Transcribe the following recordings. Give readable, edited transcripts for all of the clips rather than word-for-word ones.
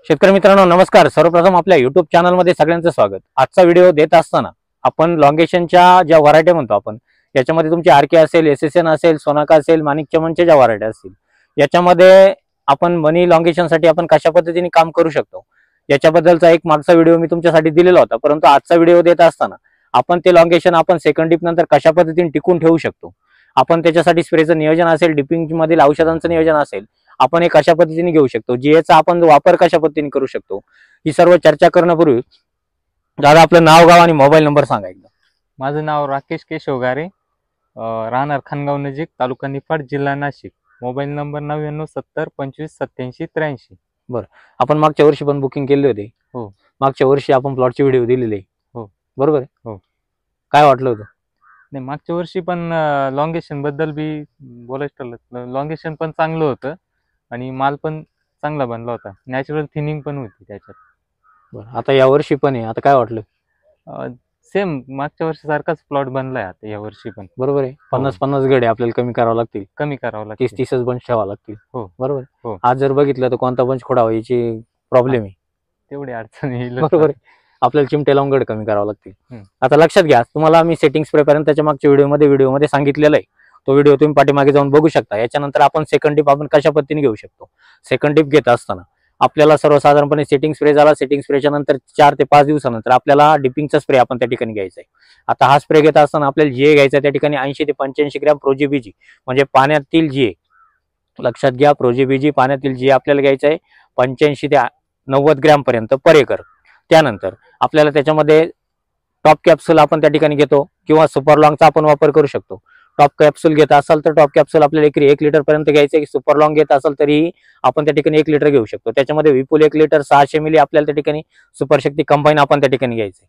शेतकरी मित्रांनो नमस्कार। सर्वप्रथम आपल्या YouTube चॅनलमध्ये सगळ्यांचं स्वागत। आजचा व्हिडिओ देत असताना आपण लॉंगेशनच्या ज्या व्हरायटी म्हणतो आपण याच्यामध्ये तुमची आरके असेल, एसएसएन असेल, सोनाका असेल, माणिक चमनच्या ज्या व्हरायटी असतील याच्यामध्ये आपण मनी लॉंगेशनसाठी आपण कशा पद्धतीने काम करू शकतो याच्याबद्दलचा एक मागचा व्हिडिओ मी तुमच्यासाठी दिलेला होता। परंतु आजचा व्हिडिओ देत असताना आपण ते लॉंगेशन आपण सेकंड डिप नंतर कशा पद्धतीने टिकून ठेवू शकतो, आपण त्याच्यासाठी स्प्रेचं नियोजन असेल, डिपिंग मधील औषधांचं नियोजन असेल, आपण हे कशा पद्धतीने घेऊ शकतो, जीएचा आपण वापर कशा पद्धतीने करू शकतो, ही सर्व चर्चा करण्यापूर्वी दादा आपलं नाव, गाव आणि मोबाईल नंबर सांगा एकदा। माझं नाव राकेश केशव गारे, राहणार खानगाव नजीक, तालुका निफाड, जिल्हा नाशिक। Mobile number 9970258783। बरं, आपण मागच्या वर्षी पण बुकिंग केले होते। हो, मागच्या वर्षी आपण प्लॉटचे व्हिडिओ दिलेले। हो, बरोबर आहे। हो, काय वाटलं होतं? नाही मागच्या वर्षी पण लॉंगेशन बद्दल बी बोलायचं ठरलं। लॉंगेशन पण चांगलं होतं आणि माल पण चांगला बनला होता, नॅचरल थिनिंग पण होती त्याच्यात। बरं, आता या वर्षी पण आहे, आता काय वाटलं? सेम मागच्या वर्षी सारखाच प्लॉट बनलाय आता या वर्षी पण। बरोबर आहे। 50-50 गडे आपल्याला कमी करावं लागतील, कमी करावं लागतील, 30-30 बंच ठेवावं लागतील। हो, बरोबर। हो, आज जर बघितलं तर कोणता बंच खोडावा याची प्रॉब्लेम आहे, तेवढी अडचण येईल। बरोबर आहे। आपल्याला चिमटे लावून गड कमी करावं लागतील। हम्म. आता लक्षात घ्या, तुम्हाला मी सेटिंग स्प्रे पर्यंत त्याच्या मागच्या व्हिडिओमध्ये सांगितलेलं आहे। तो व्हिडिओ तुम्ही पाठीमागे जाऊन बघू शकता। याच्यानंतर आपण सेकंड डिप आपण कशा पद्धतीने घेऊ शकतो। सेकंड डिप घेत असताना आपल्याला सर्वसाधारणपणे सेटिंग स्प्रे झाला, सेटिंग स्प्रेच्या नंतर 4 ते 5 दिवसानंतर आपल्याला डिपिंगचा स्प्रे आपण त्या ठिकाणी घ्यायचा आहे। आता हा स्प्रे घेत असताना आपल्याला जीए घ्यायचा त्या ठिकाणी 80 ते 85 ग्रॅम प्रोजीबीजी, म्हणजे पाण्यातील जीए। लक्षात घ्या, प्रोजीबीजी पाण्यातील जीए आपल्याला घ्यायचा आहे 85 ते 90 ग्रॅम पर्यंत पर एकर। त्यानंतर आपल्याला त्याच्यामध्ये टॉप कॅप्सूल आपण त्या ठिकाणी घेतो किंवा सुपर लॉंगचा आपण वापर करू शकतो। टॉप कॅप्सूल घेत असाल तर टॉप कॅप्सूल आपल्याला एकरी 1 लिटर पर्यंत घ्यायचं आहे। सुपर लॉंग घेत असाल तरी आपण त्या ठिकाणी 1 लिटर घेऊ शकतो। त्याच्यामध्ये विपुल 1 लिटर 600 मिली आपल्याला त्या ठिकाणी सुपर शक्ती कंबाईन आपण त्या ठिकाणी घ्यायचं आहे।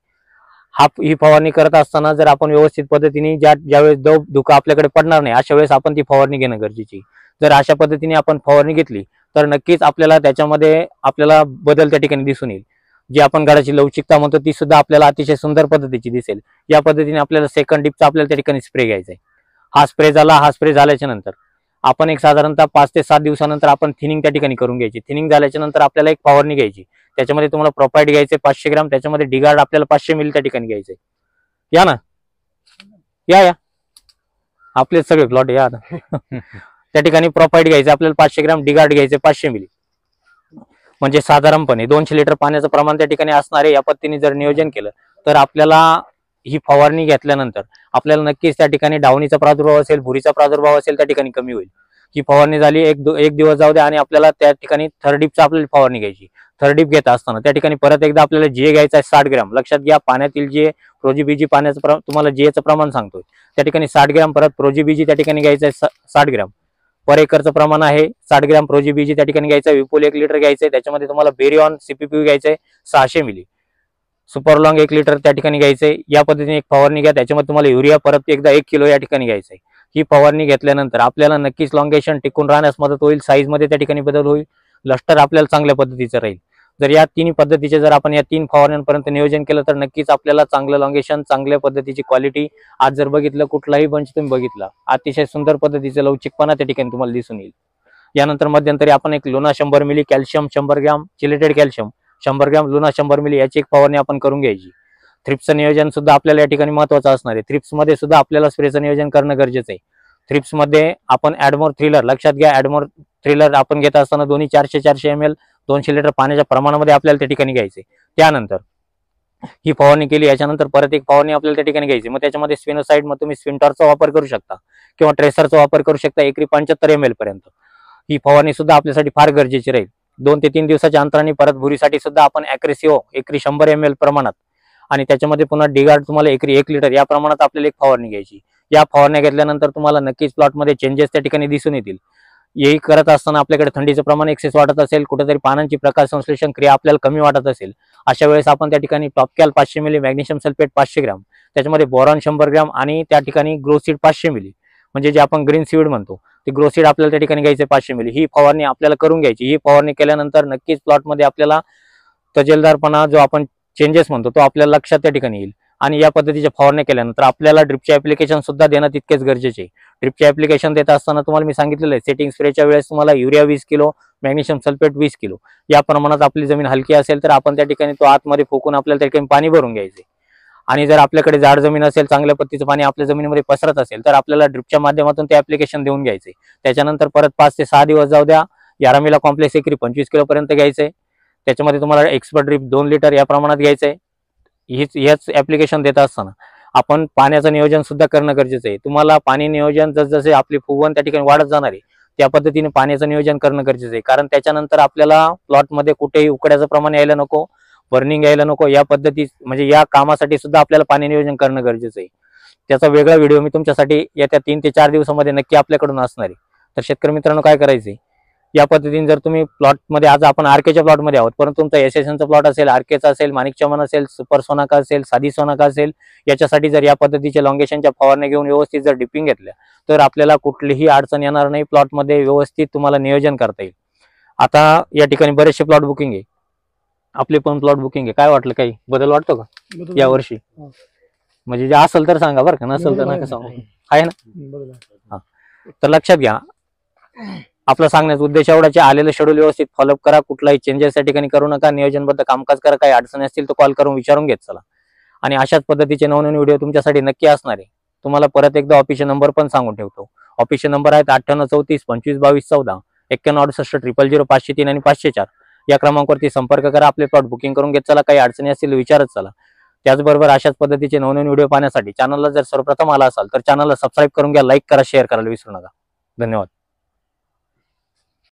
ही फवारणी करत असताना जर आपण व्यवस्थित पद्धतीने ज्यावेळेस धुका आपल्याकडे पडणार नाही अशा वेळेस आपण ती फवारणी घेणं गरजेची। जर अशा पद्धतीने आपण फवारणी घेतली तर नक्कीच आपल्याला त्याच्यामध्ये आपल्याला बदल त्या ठिकाणी दिसून येईल। जी आपण गडाची लवचिकता म्हणतो ती सुद्धा आपल्याला अतिशय सुंदर पद्धतीची दिसेल। या पद्धतीने आपल्याला सेकंड डिपचा आपल्याला त्या ठिकाणी स्प्रे घ्यायचा आहे। हा स्प्रे झाल्याच्या नंतर आपण एक साधारणतः 5 ते 7 दिवसानंतर आपण थिनिंग त्या ठिकाणी करून घ्यायची। थिनिंग झाल्याच्या नंतर आपल्याला एक फवारणी घ्यायची, त्याच्यामध्ये तुम्हाला प्रोपाइट घ्यायचे 500 ग्रॅम, त्याच्यामध्ये डिगार्ड आपल्याला 500 मिली त्या ठिकाणी घ्यायचे। या ना, या आपले सगळे प्लॉट या त्या ठिकाणी प्रोपाइट घ्यायचे आपल्याला 500 ग्रॅम, डिगार्ड घ्यायचे 500 मिली, म्हणजे साधारणपणे 200 लिटर पाण्याचं प्रमाण त्या ठिकाणी असणार आहे। या पद्धतीने जर नियोजन केलं तर आपल्याला ही फवारणी घेतल्यानंतर आपल्याला नक्कीच त्या ठिकाणी डावणीचा प्रादुर्भाव असेल, भुरीचा प्रादुर्भाव असेल त्या ठिकाणी कमी होईल। ही फवारणी झाली, एक दिवस जाऊ द्या आणि आपल्याला त्या ठिकाणी थर्ड डिपचा आपल्याला फवारणी घ्यायची। थर्ड डिप घेत असताना त्या ठिकाणी परत एकदा आपल्याला जीए घ्यायचा आहे 60 ग्रॅम। लक्षात घ्या, पाण्यातील जीए, प्रोजीबीजी पाण्याचं तुम्हाला जीएचं प्रमाण सांगतोय त्या ठिकाणी 60 ग्रॅम, परत प्रोजीबीजी त्या ठिकाणी घ्यायचं आहे 60 ग्रॅम पर एकरचं प्रमाण आहे। 60 ग्रॅम प्रोजीबीजी त्या ठिकाणी घ्यायचं, विपुल 1 लिटर घ्यायचंय, त्याच्यामध्ये तुम्हाला बेरिऑन सीपीपी घ्यायचंय 600 मिली, सुपर लॉंग 1 लिटर त्या ठिकाणी घ्यायचंय। या पद्धतीने एक फवारणी घ्या, त्याच्यामध्ये तुम्हाला युरिया परत एकदा 1 किलो या ठिकाणी घ्यायचंय। ही फवारणी घेतल्यानंतर आपल्याला नक्कीच लॉंगेशन टिकून राहण्यास मदत होईल, साईज मध्ये त्या ठिकाणी बदल होईल, लष्टर आपल्याला चांगल्या पद्धतीचं राहील। जर या तिन्ही पद्धतीचे जर आपण या 3 फवारण्यांपर्यंत नियोजन केलं तर नक्कीच आपल्याला चांगलं लॉंगेशन, चांगल्या पद्धतीची क्वालिटी, आज जर बघितलं कुठलाही बंच तुम्ही बघितला अतिशय सुंदर पद्धतीचं लवचिकपणा त्या ठिकाणी तुम्हाला दिसून येईल। यानंतर मध्यंतरी आपण एक लुना 100 मिली, calcium 100 gram, chelated calcium 100 gram, Luna 100 मिली याची एक फवारणी आपण करून घ्यायची। थ्रिप्सचं नियोजन सुद्धा आपल्याला या ठिकाणी महत्त्वाचं असणार आहे। थ्रिप्स मध्ये सुद्धा आपल्याला स्प्रेचं नियोजन करणं गरजेचं आहे। थ्रिप्स मध्ये आपण ॲडमोर थ्रिलर, लक्षात घ्या, ॲडमोर थ्रिलर आपण घेत असताना दोन्ही 400 ml 200 लिटर पाण्याच्या प्रमाणामध्ये आपल्याला त्या ठिकाणी घ्यायचे। त्यानंतर ही फवारणी केली, याच्यानंतर परत एक फवारणी आपल्याला त्या ठिकाणी घ्यायची। मग त्याच्यामध्ये स्पिनोसाइड, मग तुम्ही स्पिनटॉरचा वापर करू शकता किंवा ट्रेसरचा वापर करू शकता एकरी 75 ml पर्यंत। ही फवारणी सुद्धा आपल्यासाठी फार गरजेची राहील। 2 ते 3 दिवसाच्या अंतराने परत भुरीसाठी सुद्धा आपण ॲक्रेसिओ एकरी 100 ml प्रमाणात आणि त्याच्यामध्ये पुन्हा डिगार्ड तुम्हाला एकरी 1 लिटर या प्रमाणात आपल्याला एक फवारणी घ्यायची। या फवारण्या घेतल्यानंतर तुम्हाला नक्कीच प्लॉटमध्ये चेंजेस त्या ठिकाणी दिसून येतील। येही करत असताना आपल्याकडे थंडीचं प्रमाण एक्सेस वाटत असेल, कुठेतरी पानांची प्रकाश संश्लेषण क्रिया आपल्याला कमी वाटत असेल, अशा वेळेस आपण त्या ठिकाणी टॉपकॅल 500 मिली, मॅग्नेशियम सल्फेट 500 ग्रॅम, त्याच्यामध्ये बोरॉन 100 ग्रॅम आणि त्या ठिकाणी ग्रोसीड 500 मिली, म्हणजे जे आपण ग्रीन सीड म्हणतो ते ग्रोसीड आपल्याला त्या ठिकाणी घ्यायचे 500 मिली। ही फवारणी आपल्याला करून घ्यायची। ही फवारणी केल्यानंतर नक्कीच प्लॉटमध्ये आपल्याला तजेलदारपणा जो आपण चेंजेस म्हणतो तो आपल्याला लक्षात त्या ठिकाणी येईल आणि या पद्धतीच्या फवारणी केल्यानंतर आपल्याला ड्रिपचे ऍप्लिकेशन सुद्धा देणं तितकेच गरजेचे आहे. ड्रिपचे ऍप्लिकेशन देत असताना तुम्हाला मी सांगितलेलं आहे, सेटिंग स्प्रेच्या वेळेस तुम्हाला urea 20 kilo, magnesium sulphate 20 kilo या प्रमाणात आपली जमीन हलकी असेल तर आपण त्या ठिकाणी तो आतमध्ये फुकून आपल्याला त्या ठिकाणी पाणी भरून घ्यायचे. आणि जर आपल्याकडे जाड जमीन असेल, चांगल्या पद्धतीचं पाणी आपल्या जमिनीमध्ये पसरत असेल तर आपल्याला ड्रिपच्या माध्यमातून ते ऍप्लिकेशन देऊन घ्यायचे. त्याच्यानंतर परत 5 ते 6 दिवस जाऊ द्या. यारामीला कॉम्प्लेक्स एकरी 25 किलो पर्यंत घ्यायचंय. त्याच्यामध्ये तुम्हाला एक्सपर्ट ड्रिप 2 लिटर या प्रमाणात घ्यायचंय. हेच ऍप्लिकेशन देत असताना आपण पाण्याचं नियोजन सुद्धा करणं गरजेचं आहे. तुम्हाला पाणी नियोजन जसजसे आपली फुगवण त्या ठिकाणी वाढत जाणार आहे त्या पद्धतीने पाण्याचं नियोजन करणं गरजेचं आहे. कारण त्याच्यानंतर आपल्याला प्लॉटमध्ये कुठेही उकड्याचं प्रमाण यायला नको, बर्निंग यायला नको. या पद्धती म्हणजे या कामासाठी सुद्धा आपल्याला पाणी नियोजन करणं गरजेचं आहे. त्याचा वेगळा व्हिडिओ मी तुमच्यासाठी येत्या 3 ते 4 दिवसामध्ये नक्की आपल्याकडून असणार आहे. तर शेतकरी मित्रांनो काय करायचंय, या पद्धतीने जर तुम्ही प्लॉटमध्ये, आज आपण आरकेच्या प्लॉटमध्ये आहोत, परंतु तुमचा एसएसएनचा प्लॉट असेल, आरकेचा असेल, माणिक चमन असेल, सुपर सोनाका असेल, साधी सोनाका असेल, याच्यासाठी जर या पद्धतीच्या लॉंगेशनच्या फवारण्या घेऊन व्यवस्थित जर डिपिंग घेतल्या तर आपल्याला कुठलीही अडचण येणार नाही. प्लॉटमध्ये व्यवस्थित तुम्हाला नियोजन करता येईल. आता या ठिकाणी बरेचसे प्लॉट बुकिंग आहे, आपले पण प्लॉट बुकिंग आहे. काय वाटलं, काही बदल वाटतो का या वर्षी? म्हणजे जे असेल तर सांगा बरं का, नसेल तर नका सांगू. आहे ना? तर लक्षात घ्या, आपला सांगण्याचा उद्देश एवढाच आहे. आलेलं शेड्यूल व्यवस्थित फॉलोअप करा, कुठलाही चेंजेस या ठिकाणी करू नका, नियोजनबद्ध कामकाज करा. काही अडचणी असतील तर कॉल करून विचारून घेत चला. आणि अशाच पद्धतीचे नवनवीन व्हिडिओ तुमच्यासाठी नक्की असणार आहे. तुम्हाला परत एकदा ऑफिशियल नंबर पण सांगून ठेवतो. ऑफिशियल नंबर आहेत 98 34 25 22 14, 91 68 000 503 आणि 504 या क्रमांकावरती संपर्क करा. आपले प्लॉट बुकिंग करून घेत चला. काही अडचणी असतील विचारत चला. त्याचबरोबर अशाच पद्धतीचे नवनवीन व्हिडिओ पाहण्यासाठी चॅनलला जर सर्वप्रथम आला असाल तर चॅनलला सबस्क्राईब करून घ्या, लाईक करा, शेअर करायला विसरू नका. धन्यवाद.